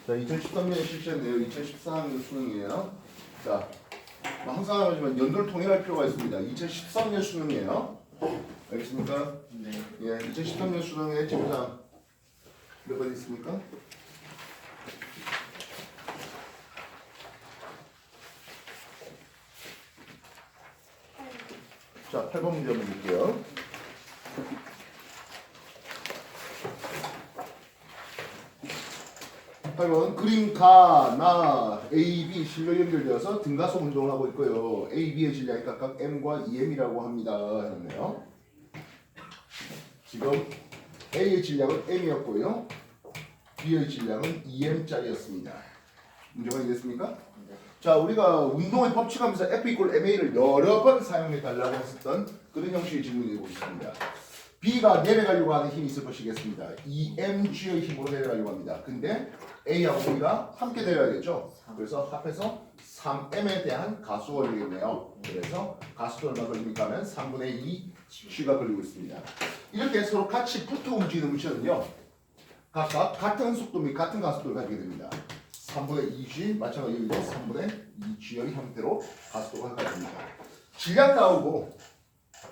자, 2013년에 실시했네요. 2014학년 수능이에요. 자, 항상 하지만 연도를 통일할 필요가 있습니다. 2013년 수능이에요. 알겠습니까? 네. 예, 2013년 수능의 지문상 몇 가지 있습니까? 자, 8번 문제 한번 볼게요. 그림 가, 나, A, B 실로 연결되어서 등가속 운동을 하고 있고요. A, B의 질량이 각각 M과 2M이라고 합니다. 했네요. 지금 A의 질량은 M이었고요. B의 질량은 2M짜리였습니다. 문제가 이해됐습니까? 네. 자, 우리가 운동의 법칙하면서 F = MA를 여러 번 사용해 달라고 했었던 그런 형식의 질문이 되고 있습니다. B가 내려가려고 하는 힘이 있을 것이겠습니다. 2mg의 힘으로 내려가려고 합니다. 근데 A하고 B가 함께 내려야겠죠. 그래서 합해서 3m에 대한 가수가 걸리겠네요. 그래서 가수도 얼마 걸립니까 하면 3분의 2 g가 걸리고 있습니다. 이렇게 서로 같이 붙어 움직이는 물체는요, 각각 같은 속도 및 같은 가속도를 가지게 됩니다. 3분의 2g 마찬가지로 3분의 2g의 형태로 가속도가 가집니다. 질량 나오고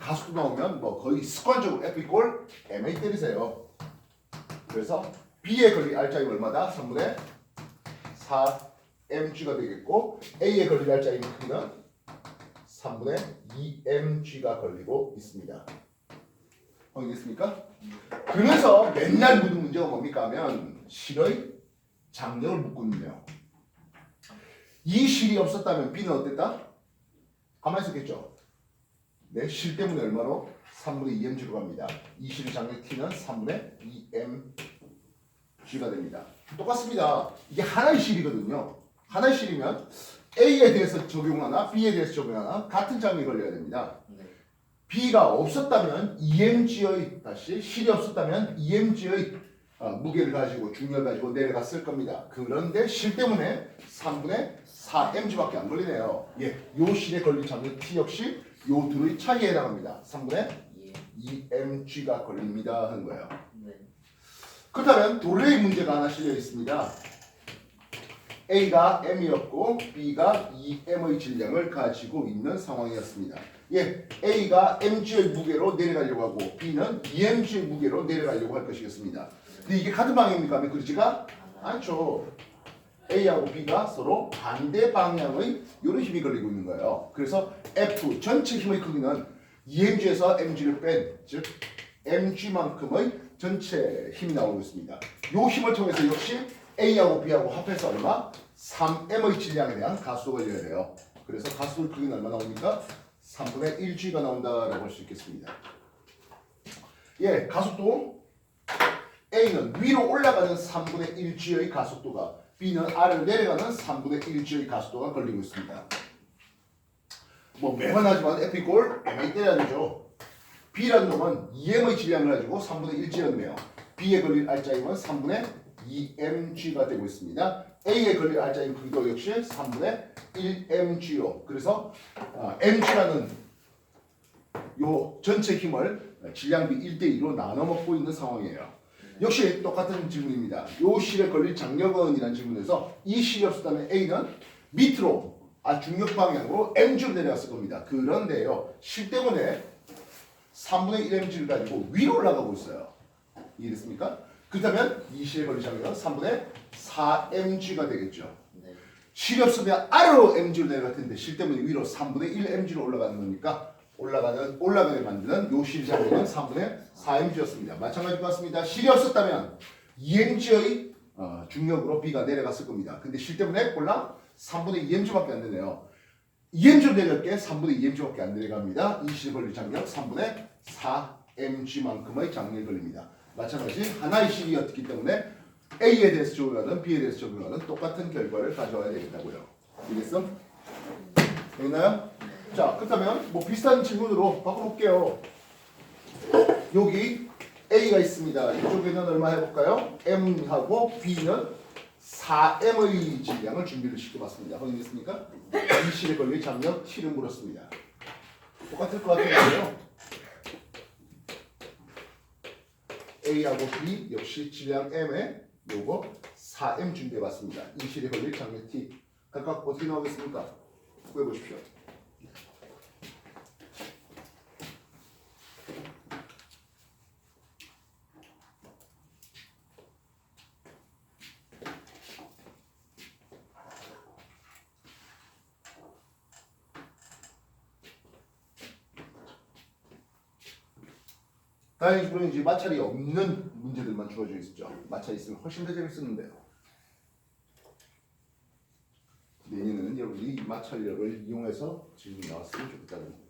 가속도 나오면 뭐 거의 습관적으로 F = MA 때리세요. 그래서 B에 걸릴 R자임이 얼마다? 3분의 4mg가 되겠고, A에 걸릴 R자임 크기는 3분의 2mg가 걸리고 있습니다. 확인됐습니까? 그래서 맨날 묻는 문제가 뭡니까 하면 실의 장력을 묻고 있네요. 이 실이 없었다면 B는 어땠다? 가만히 있었겠죠? 네, 실 때문에 얼마로? 3분의 2mg로 갑니다. 이 실의 장력 T는 3분의 2mg가 됩니다. 똑같습니다. 이게 하나의 실이거든요. 하나의 실이면 A에 대해서 적용하나 B에 대해서 적용하나 같은 장력이 걸려야 됩니다. 네. B가 없었다면 2mg의 다시 실이 없었다면 2mg의 무게를 가지고 중력을 가지고 내려갔을 겁니다. 그런데 실 때문에 3분의 4mg밖에 안 걸리네요. 예, 요 실에 걸린 장력 T 역시 요 둘의 차이에 해당합니다. 3분의 2mg가 걸립니다 하는 거예요. 네. 그렇다면 도레이 문제가 하나 실려 있습니다. A가 M이었고 B가 2M의 질량을 가지고 있는 상황이었습니다. 예, A가 mg의 무게로 내려가려고 하고 B는 2mg의 무게로 내려가려고 할 것이겠습니다. 근데 이게 같은 방향입니까? 그렇지가 않죠. A하고 B가 서로 반대 방향의 이런 힘이 걸리고 있는 거예요. 그래서 F 전체 힘의 크기는 2mg에서 mg를 뺀, 즉 mg만큼의 전체 힘이 나오고 있습니다. 이 힘을 통해서 역시 A하고 B하고 합해서 얼마? 3m의 질량에 대한 가수가 걸려야 돼요. 그래서 가수의 크기는 얼마 나옵니까? 3분의 1g가 나온다라고 할 수 있겠습니다. 예, 가속도 A는 위로 올라가는 3분의 1g의 가속도가, B는 R을 내려가는 3분의 1g의 가속도가 걸리고 있습니다. 뭐 매번 하지만 F = MA 때려야 되죠. B라는 놈은 2m의 질량을 가지고 3분의 1g였네요. B에 걸릴 R자임은 3분의 2mg가 되고 있습니다. A에 걸릴 R자임 크기도 역시 3분의 1mg로, 그래서 mg라는 요 전체 힘을 질량비 1대2로 나눠 먹고 있는 상황이에요. 역시 똑같은 질문입니다. 요 실에 걸릴 장력은 이라는 질문에서 이 실이 없었다면 A는 밑으로 중력 방향으로 mg로 내려갔을 겁니다. 그런데요, 실 때문에 3분의 1mg를 가지고 위로 올라가고 있어요. 이해됐습니까? 그렇다면 이 실에 걸릴 장력은 3분의 4mg가 되겠죠. 네. 실이 없으면 아래로 mg로 내려갈 텐데 실 때문에 위로 3분의 1mg로 올라가는 거니까 올라가게 만드는 요 실 장력은 3분의 4mg였습니다. 마찬가지일 것 같습니다. 실이 없었다면 2mg의 중력으로 B가 내려갔을 겁니다. 근데 실 때문에 꼴랑 3분의 2mg밖에 안 되네요. 2mg로 내려갈 게 3분의 2mg밖에 안 내려갑니다. 이 실에 걸릴 장력 3분의 4mg만큼의 장력이 걸립니다. 마찬가지 하나의 실이었기 때문에 A에 대해서 적용하든 B에 대해서 적용하든 똑같은 결과를 가져와야 되겠다고요. 알겠어? 되나요? 자, 그렇다면 뭐 비슷한 질문으로 바꿔볼게요. 여기 A가 있습니다. 이쪽에는 얼마 해볼까요? M하고 B는 4M의 질량을 준비를 시켜봤습니다. 확인됐습니까? 이 실에 걸릴 장력 T를 물었습니다. 똑같을 것 같은데요. A하고 B 역시 질량 M에 요거 4m 준비해봤습니다. 이 실에 걸릴 장력 T 각각 어떻게 나오겠습니까? 구해보십시오. 다행히 주로는 이제 마찰이 없는 문제들만 주어져 있었죠. 마찰이 있으면 훨씬 더 재밌었는데요. 내년에는 여러분들이 이 마찰력을 이용해서 질문이 나왔으면 좋겠다는 겁니다.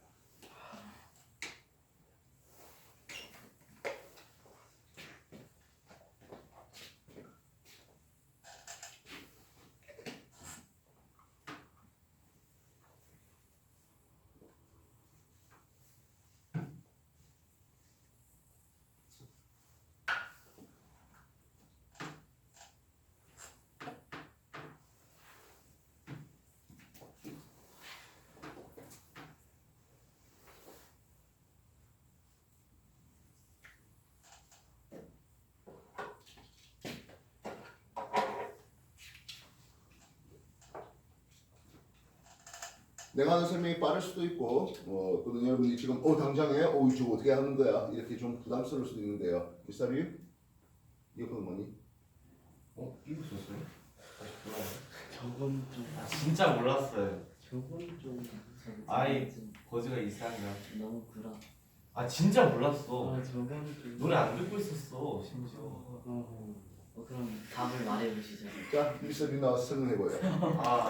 내가 하는 설명이 빠를 수도 있고 또는 여러분이 지금 당장에 저거 어떻게 하는 거야 이렇게 좀 부담스러울 수도 있는데요. 미스터리 이거는 뭐니? 이거 썼어요? 다시 돌아와요. 저건 좀 진짜 몰랐어요. 저건 좀 아이 거지가 이상한가? 너무 구라. 진짜 몰랐어. 저건 좀 노래 안 듣고 있었어 심지어. 그럼 답을 말해보시죠. 자 미스터리 나와서 설명해봐요. 아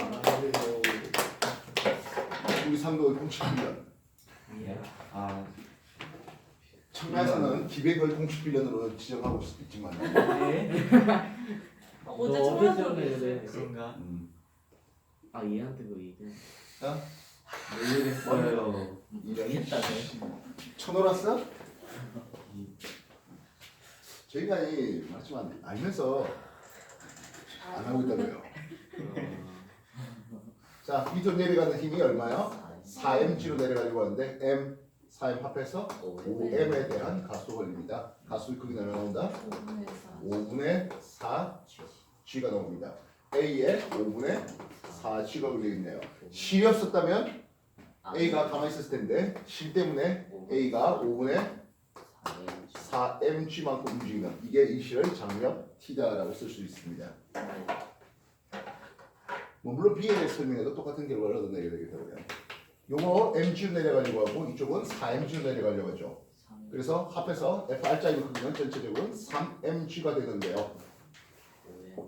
우리 상도의 공식빌런 예. 청라에서는 기백을 공식빌런으로 지정하고 있지만 네. 어제 너 청라서 전에 그랬어요. 그런가? 얘한테 뭐 얘기해? 자 모르겠어요. 얘기했다고요? 쳐놀았어? 저희가 말했지만 알면서 안 하고 있다고요. 자 밑으로 내려가는 힘이 얼마요? 4mg로 내려가려고 하는데 m 4m 합해서 5m에 대한 가수 걸립니다. 가수 크기는 얼마 나온다? 5분의 4 g가 나옵니다. a에 5분의 4 g가 걸려있네요. 실이 없었다면 a가 가만히 있었을 텐데 실 때문에 a가 5분의 4mg만큼 움직이는 이게 이 실의 장력 t다라고 쓸 수 있습니다. 물론 B에 대해 설명해도 똑같은 결과를 얻어내게 되기 때문에 요거 mg로 내려가려고 하고 이쪽은 4mg로 내려가려고 하죠. 그래서 합해서 FR자의 크기는 전체적으로 3mg가 되는데요.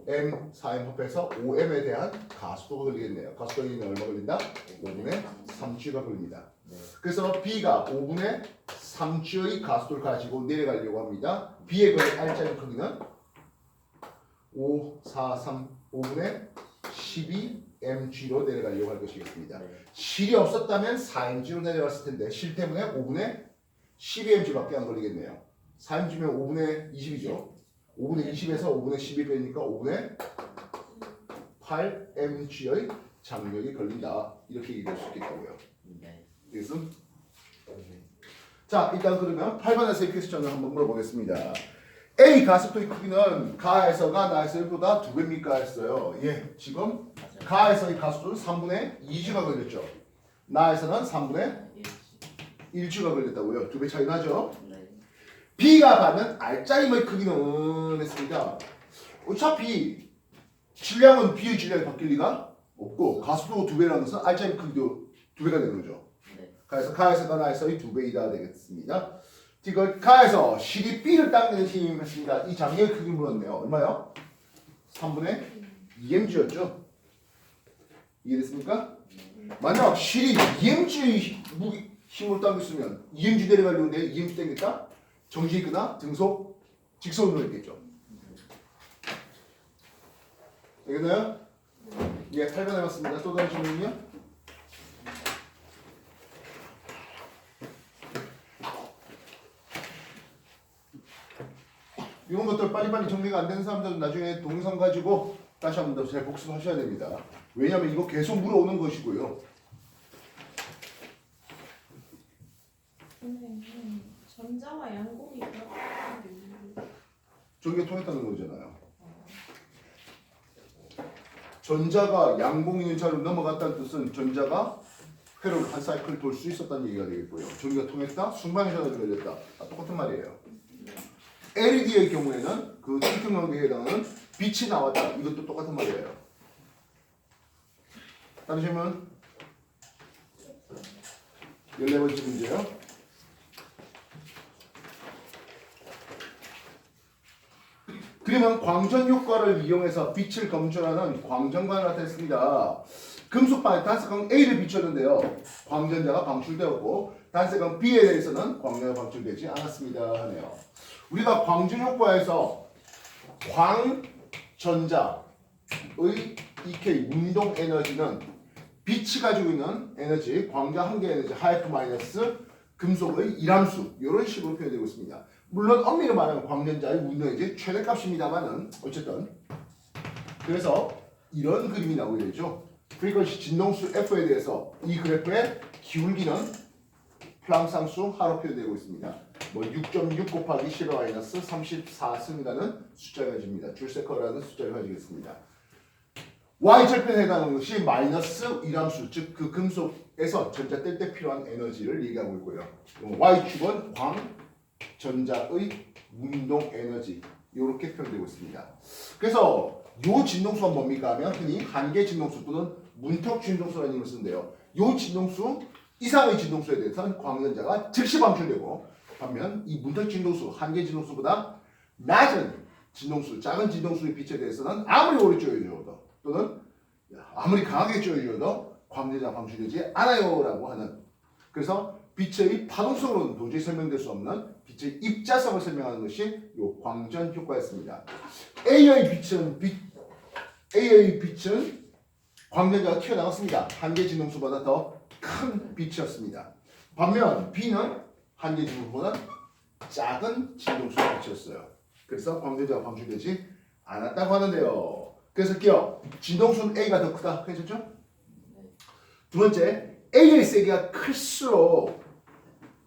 m 4m 합해서 5m에 대한 가속도가 걸리겠네요. 가속도는 얼마 걸린다? 5분의 3g가 걸립니다. 그래서 B가 5분의 3g의 가속도를 가지고 내려가려고 합니다. B의 그 R자의 크기는 5, 4, 3, 5분의 12mg로 내려가려고 할 것이겠습니다. 실이 없었다면 4mg로 내려갔을 텐데 실 때문에 5분의 12mg밖에 안 걸리겠네요. 4mg면 5분의 20이죠. 5분의 20에서 5분의 12 빼니까 5분의 8mg의 장력이 걸린다. 이렇게 얘기할 수 있겠다고요. 그래서 자 일단 그러면 8번에서의 퀘스천을 한번 물어보겠습니다. A 가속도의 크기는 가에서가 나에서보다 2배입니까 했어요. 예, 지금 가에서의 가속도는 3분의 2g가 걸렸죠. 나에서는 3분의 1g가 걸렸다고요. 2배 차이 나죠? B가 받는 R자임의 크기는 했습니다. 어차피 질량은 B의 질량이 바뀔 리가 없고 가속도가 2배라는 것은 R자임 크기도 2배가 되는 거죠. 그래서 가에서가 나에서의 2배이다 되겠습니다. 지금 가에서 실이 B를 당기는 힘이 했습니다. 이 장력의 크기를 물었네요. 얼마요? 3분의 2mg였죠. 이해됐습니까? 만약 실이 2mg의 힘을 당겼으면 2mg 내려가려고 했는데 2mg 당겼다? 정지 있거나 등속 직선으로 있겠죠. 되겠나요? 예, 8번 해봤습니다. 또 다른 질문이요? 이런 것들 빨리빨리 정리가 안 되는 사람들은 나중에 동영상 가지고 다시 한 번 더 잘 복습하셔야 됩니다. 왜냐하면 이거 계속 물어오는 것이고요. 선생님, 전자와 양곡이 그렇게 전기가 통했다는 거잖아요. 전자가 양봉인차로 넘어갔다는 뜻은 전자가 회로를 한 사이클 돌 수 있었다는 얘기가 되겠고요. 전기가 통했다, 순방의 전압이 걸렸다. 똑같은 말이에요. LED의 경우에는 그 특정관계에 해당하는 빛이 나왔다. 이것도 똑같은 말이에요. 따르시면 14번째 문제요. 그러면 광전 효과를 이용해서 빛을 검출하는 광전관을 나타냈습니다. 금속방에 단색광 A를 비췄는데요. 광전자가 방출되었고 단색광 B에 대해서는 광전자가 방출되지 않았습니다. 하네요. 우리가 광전 효과에서 광전자의 EK 운동 에너지는 빛이 가지고 있는 에너지, 광자 한 개 에너지 하이프 마이너스 금속의 일함수 이런 식으로 표현되고 있습니다. 물론 엄밀히 말하면 광전자의 운동 에너지 최대값입니다만은 어쨌든 그래서 이런 그림이 나오게 되죠. 프리퀀시 진동수 F에 대해서 이 그래프의 기울기는 플랑크 상수 하로 표현되고 있습니다. 뭐 6.6 곱하기 10의 마이너스 34승이라는 숫자를 가집니다. 줄세커라는 숫자를 가지겠습니다. Y절편에 해당하는 것이 마이너스 일함수, 즉 그 금속에서 전자 뗄 때 필요한 에너지를 얘기하고 있고요. Y축은 광, 전자의 운동 에너지 이렇게 표현되고 있습니다. 그래서 요 진동수가 뭡니까 하면 흔히 한계 진동수 또는 문턱 진동수라는 이름을 쓰는데요. 요 진동수 이상의 진동수에 대해서는 광전자가 즉시 방출되고 반면 이 문턱 진동수, 한계 진동수보다 낮은 진동수, 작은 진동수의 빛에 대해서는 아무리 오래 쪼여줘도 또는 아무리 강하게 쪼여줘도 광전자가 방출되지 않아요 라고 하는, 그래서 빛의 파동성으로는 도저히 설명될 수 없는 빛의 입자성을 설명하는 것이 요 광전 효과였습니다. A의 빛은 광전자가 튀어나왔습니다. 한계 진동수보다 더 큰 빛이었습니다. 반면 B는 한계 진동수보다 작은 진동수의 빛이었어요. 그래서 광전자가 방출되지 않았다고 하는데요. 그래서 기억, 진동수는 A가 더 크다 해줬죠? 두 번째, A의 세기가 클수록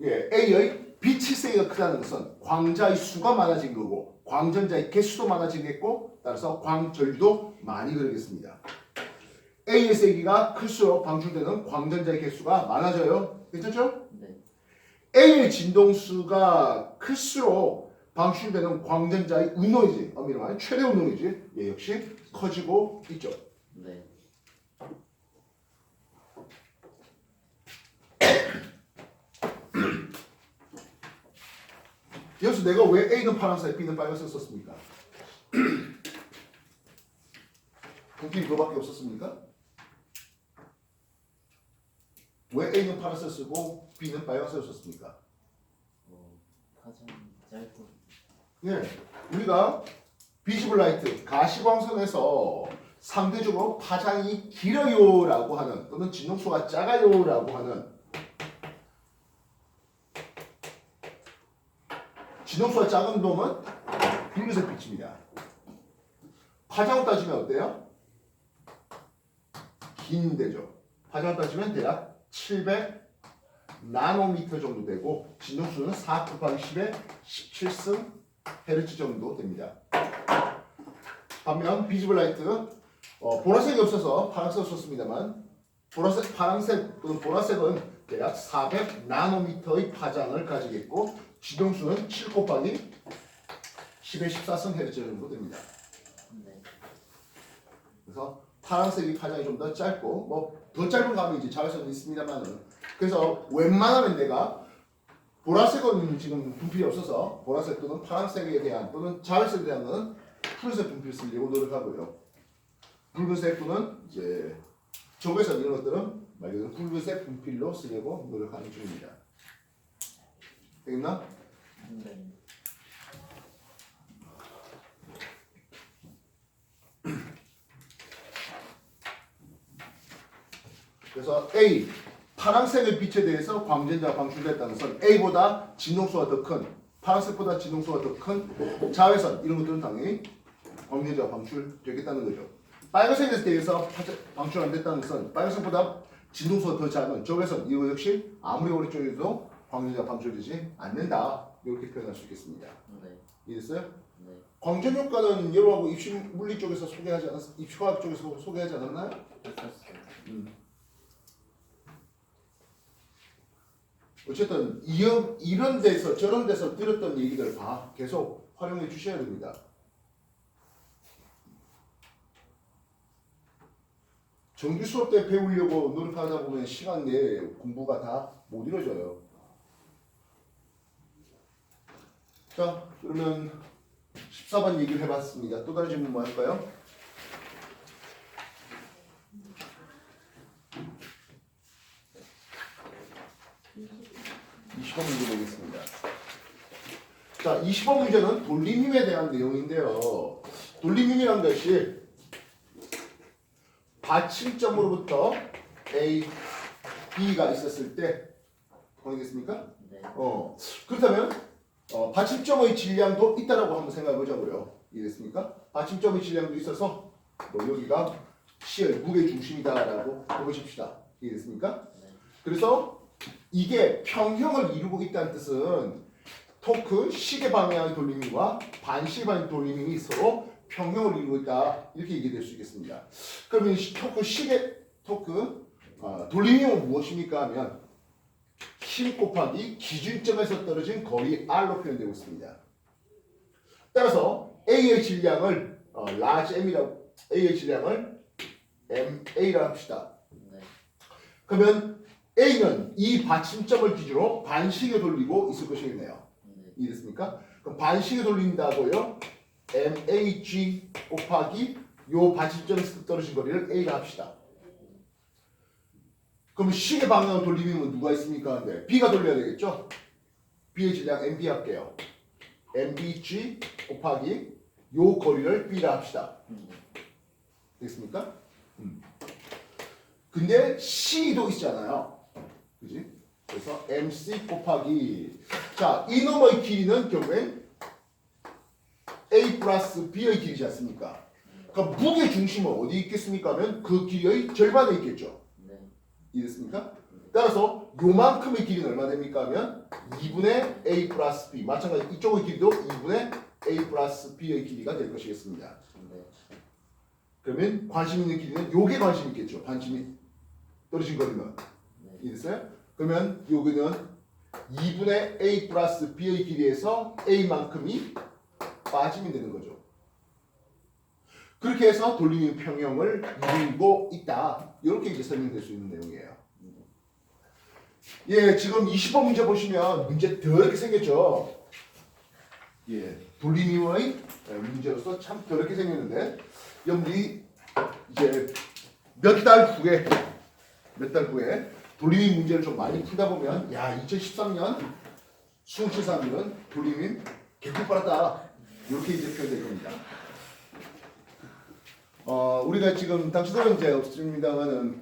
A의 빛의 세기가 크다는 것은 광자의 수가 많아진 거고 광전자의 개수도 많아지겠고 따라서 광전류도 많이 그러겠습니다. A의 세기가 클수록 방출되는 광전자의 개수가 많아져요. 괜찮죠? 네. A의 진동수가 클수록 방출되는 광전자의 운동이지, 엄밀히 말하면 최대 운동이지, 얘 역시 커지고 있죠. 네. 여기서 내가 왜 A는 파란색, B는 빨간색 썼습니까? 분필이 그거밖에 없었습니까? 왜 A는 파란색 쓰고 B는 빨간색을 썼습니까? 파장 짧고. 예, 우리가 비지블 라이트, 가시광선에서 상대적으로 파장이 길어요라고 하는 또는 진동수가 작아요라고 하는, 진동수가 작은 놈은 붉은색 빛입니다. 파장을 따지면 어때요? 긴 데죠. 파장을 따지면 대략 700 나노미터 정도 되고 진동수는 4 곱하기 10의 17승 헤르츠 정도 됩니다. 반면 비지블 라이트 보라색이 없어서 파란색을 썼습니다만 파란색 또는 보라색은 대략 400 나노미터의 파장을 가지겠고 진동수는 7 곱하기 10의 14승 헤르츠 정도 됩니다. 네. 그래서 파란색이 파장이 좀 더 짧고 뭐 더 짧은 감이 이제 자외선이 있습니다만은, 그래서 웬만하면 내가 보라색은 지금 분필이 없어서 보라색 또는 파란색에 대한 또는 자외선에 대한 건 푸른색 분필 쓰려고 노력하고요. 붉은색 또는 이제 적외선 이런 것들은 말 그대로 붉은색 분필로 쓰려고 노력하는 중입니다. 되겠나? 네. 그래서 A, 파란색의 빛에 대해서 광전자가 방출됐다는 것은 A보다 진동수가 더 큰, 파란색보다 진동수가 더 큰 자외선 이런 것들은 당연히 광전자가 방출되겠다는 거죠. 빨간색에 대해서 방출 안 됐다는 것은 빨간색보다 진동수가 더 작은 적외선 이거 역시 아무리 오래 쪼여도 광전자가 방출되지 않는다, 이렇게 표현할 수 있겠습니다. 네. 이해됐어요? 네. 광전 효과는 여러분하고 입시 물리 쪽에서 소개하지 않았, 입시화학 쪽에서 소개하지 않았나요? 했었어요. 어쨌든 이런 데서 저런 데서 들었던 얘기들 다 계속 활용해 주셔야 됩니다. 정규 수업 때 배우려고 노력하다 보면 시간 내에 공부가 다 못 이루어져요. 자, 그러면 14번 얘기를 해봤습니다. 또 다른 질문 뭐 할까요? 20번 문제 보겠습니다. 자, 20번 문제는 돌림힘에 대한 내용인데요. 돌림힘이란 것이 받침점으로부터 A, B가 있었을 때 보이겠습니까? 네. 그렇다면 받침점의 질량도 있다라고 한번 생각해 보자고요. 이해됐습니까? 받침점의 질량도 있어서 뭐 여기가 C의 무게 중심이다라고 해보십시다. 이해됐습니까? 네. 그래서 이게 평형을 이루고 있다는 뜻은 토크 시계 방향의 돌림힘과 반시계 방향의 돌림힘이 서로 평형을 이루고 있다 이렇게 얘기될 수 있겠습니다. 그러면 토크 돌림힘은 무엇입니까 하면 힘 곱하기 기준점에서 떨어진 거리 R로 표현되고 있습니다. 따라서 A의 질량을 large M이라고 A의 질량을 MA라고 합시다. 네. 그러면 A는 이 받침점을 기준으로 반시계 돌리고 있을 것이겠네요. 네. 이해됐습니까? 그럼 반시계 돌린다고요. MAG 곱하기 요 받침점에서 떨어진 거리를 A라 합시다. 그럼 시계 방향을 돌리면 누가 있습니까? 근데 B가 돌려야 되겠죠? B의 질량 MB 할게요. MBG 곱하기 요 거리를 B라 합시다. 되겠습니까? 근데 C도 있잖아요. 그지? 그래서 MC 곱하기 자, 이놈의 길이는 결국엔 A 플러스 B의 길이지 않습니까? 그럼 무게 중심은 어디 있겠습니까? 하면 그 길이의 절반에 있겠죠. 네. 이해됐습니까? 따라서 요만큼의 길이는 얼마 됩니까? 하면 2분의 A 플러스 B 마찬가지 이쪽의 길이도 2분의 A 플러스 B의 길이가 될 것이겠습니다. 네. 그러면 관심 있는 길이는 요게 관심 있겠죠. 관심이 떨어진 거리는. 네. 이해됐어요? 그러면 여기는 2분의 A 플러스 B의 길이에서 A만큼이 빠지면 되는 거죠. 그렇게 해서 돌림힘 평형을 이루고 있다. 이렇게 이제 설명될 수 있는 내용이에요. 예, 지금 20번 문제 보시면 문제 더럽게 생겼죠. 예, 돌림힘의 문제로서 참 더럽게 생겼는데 여러분들이 이제 몇 달 후에 돌림힘 문제를 좀 많이 풀다 보면 야 2013년 수능7-3은 돌림힘 개꿀 빨았다 이렇게 이제 표현될 겁니다. 우리가 지금 당초도 이제 없습니다만은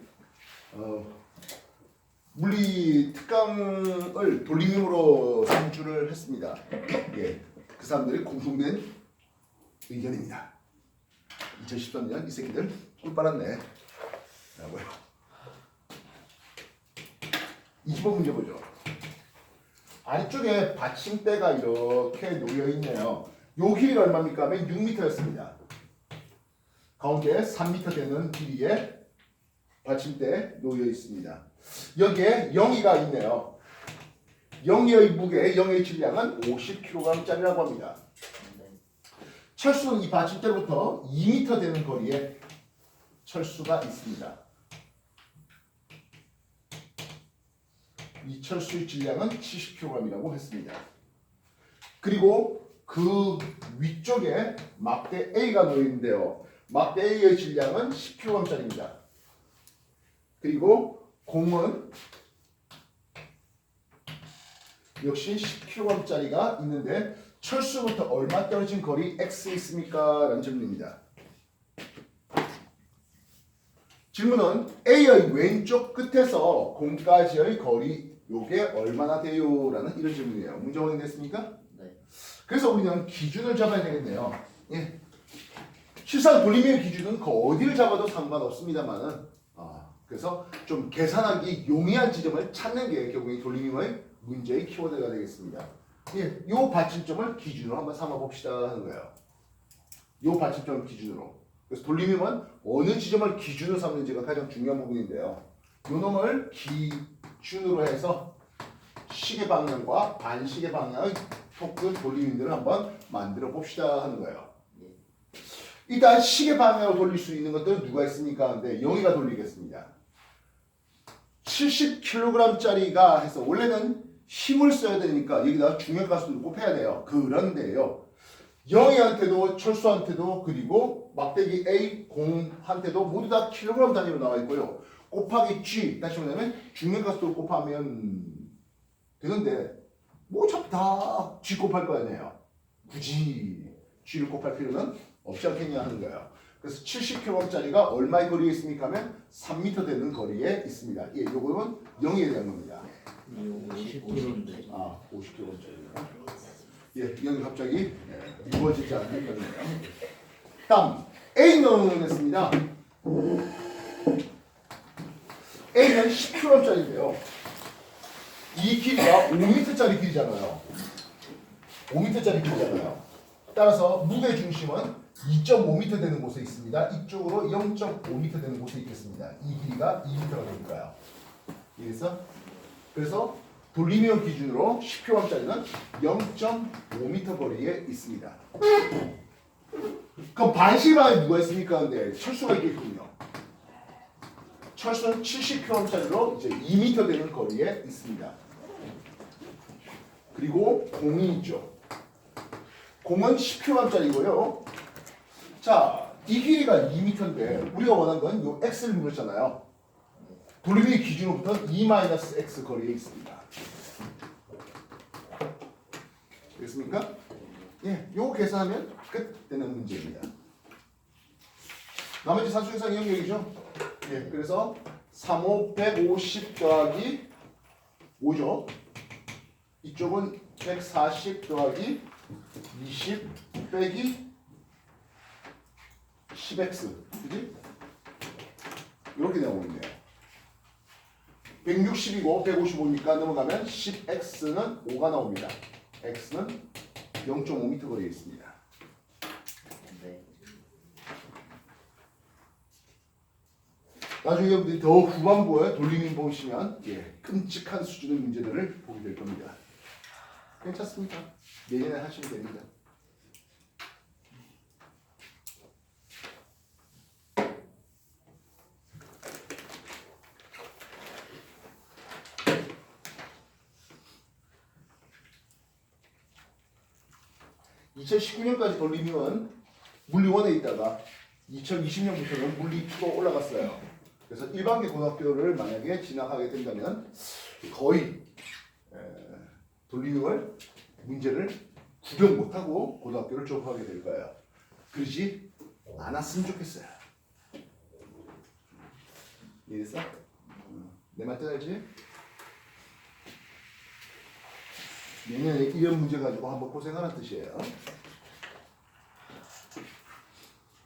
물리 특강을 돌림힘으로 산출을 했습니다. 예, 그 사람들이 공통된 의견입니다. 2013년 이 새끼들 꿀 빨았네 라고요. 20번 문제 보죠. 아래쪽에 받침대가 이렇게 놓여있네요. 요 길이가 얼마입니까? 하면 6m였습니다. 가운데 3m 되는 길이의 받침대 놓여있습니다. 여기에 0이가 있네요. 0의 무게, 0의 질량은 50kg짜리라고 합니다. 네. 철수는 이 받침대로부터 2m 되는 거리에 철수가 있습니다. 이 철수의 질량은 70kg이라고 했습니다. 그리고 그 위쪽에 막대 A가 놓여있는데요. 막대 A의 질량은 10kg짜리입니다. 그리고 공은 역시 10kg짜리가 있는데 철수부터 얼마 떨어진 거리 X 있습니까? 라는 질문입니다. 질문은 A의 왼쪽 끝에서 공까지의 거리 요게 얼마나 돼요? 라는 이런 질문이에요. 문제 확인됐습니까? 네. 그래서 우리는 기준을 잡아야 되겠네요. 예. 실상 돌림힘의 기준은 그 어디를 잡아도 상관없습니다만은 그래서 좀 계산하기 용이한 지점을 찾는 게 결국 이 돌림힘의 문제의 키워드가 되겠습니다. 예, 요 받침점을 기준으로 한번 삼아 봅시다 하는 거예요. 요 받침점을 기준으로. 그래서 돌림이면 어느 지점을 기준으로 삼는지가 가장 중요한 부분인데요. 요 놈을 기준으로 해서 시계 방향과 반시계 방향의 토크 돌림인들을 한번 만들어 봅시다 하는 거예요. 일단 시계 방향으로 돌릴 수 있는 것들은 누가 있습니까? 근데 영희가 돌리겠습니다. 70kg짜리가 해서 원래는 힘을 써야 되니까 여기다 중력가속도를 곱해야 돼요. 그런데요. 영희한테도 철수한테도 그리고 막대기 A 공한테도 모두 다 킬로그램 단위로 나와 있고요. 곱하기 G 다시 말하면 중력가속도를 곱하면 되는데 뭐 어차피 다 G 곱할 거 아니에요. 굳이 G를 곱할 필요는 없지 않겠냐 하는 거예요. 그래서 70kg짜리가 얼마의 거리에 있습니까 하면 3m 되는 거리에 있습니다. 예, 요거는 0에 대한 겁니다. 50kg인데. 아, 50kg짜리요. 예, 이건 갑자기 이루어지지 않는 거네요. 다음 A는 했습니다. A는 10kg짜리인데요. 이 길이가 5m짜리 길이잖아요. 5m짜리 길이잖아요. 따라서 무게 중심은 2.5m 되는 곳에 있습니다. 이쪽으로 0.5m 되는 곳에 있겠습니다. 이 길이가 2m가 되니까요. 이해했어? 그래서 돌리미어 기준으로 10kg짜리는 0.5m 거리에 있습니다. 그럼 반시방에 누가 있습니까? 근데 철수가 있겠군요. 철수는 70kg짜리로 이제 2m 되는 거리에 있습니다. 그리고 공이 있죠. 공은 10kg짜리고요. 자, 이 길이가 2m인데 우리가 원하는 건 요 x를 물었잖아요. 돌리미 기준으로부터 2-x 거리에 있습니다. 됐습니까? 예, 요거 계산하면 끝 되는 문제입니다. 나머지 산수유상 영역이죠? 예, 그래서 3, 5, 150 더하기 5죠. 이쪽은 140 더하기 20 빼기 10x, 그지? 이렇게 나오겠네요. 160이고 155니까 넘어가면 10x는 5가 나옵니다. x는 0.5m 거리에 있습니다. 네. 나중에 여러분들이 더 후반부에 돌리미 보시면 예, 끔찍한 수준의 문제들을 보게 될 겁니다. 괜찮습니까? 내년에 하시면 됩니다. (2019년까지) 돌리미는 물리 1에 있다가 2020년부터는 물리 2로 올라갔어요. 그래서 일반계 고등학교를 만약에 진학하게 된다면 거의 돌리미를 문제를 구경 못하고 고등학교를 졸업하게 될 거예요. 그러지 않았으면 좋겠어요. 이해했어? 내 말 뜻 알지? 내년에 이런 문제 가지고 한번 고생하는 뜻이에요.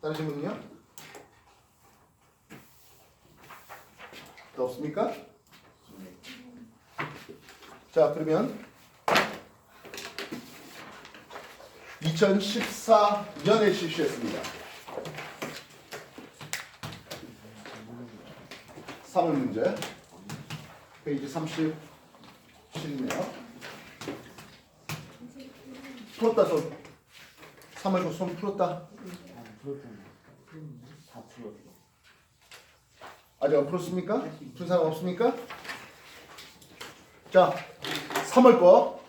다른 질문은요? 더 없습니까? 자, 그러면 2014년에 실시했습니다. 3월 문제 페이지 37이네요. 풀었다 손. 3월 손 풀었다. 다 풀었어. 아직 안 풀었습니까? 풀 사람 없습니까? 자, 3월 거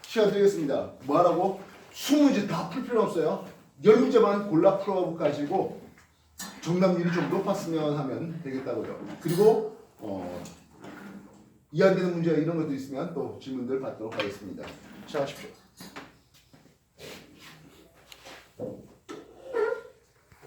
시간 드리겠습니다. 뭐 하라고? 20문제 다 풀 필요 없어요. 10문제만 골라 풀어가지고 정답률이 좀 높았으면 하면 되겠다고요. 그리고 이해 안 되는 문제 이런 것도 있으면 또 질문들 받도록 하겠습니다. 시작하십시오.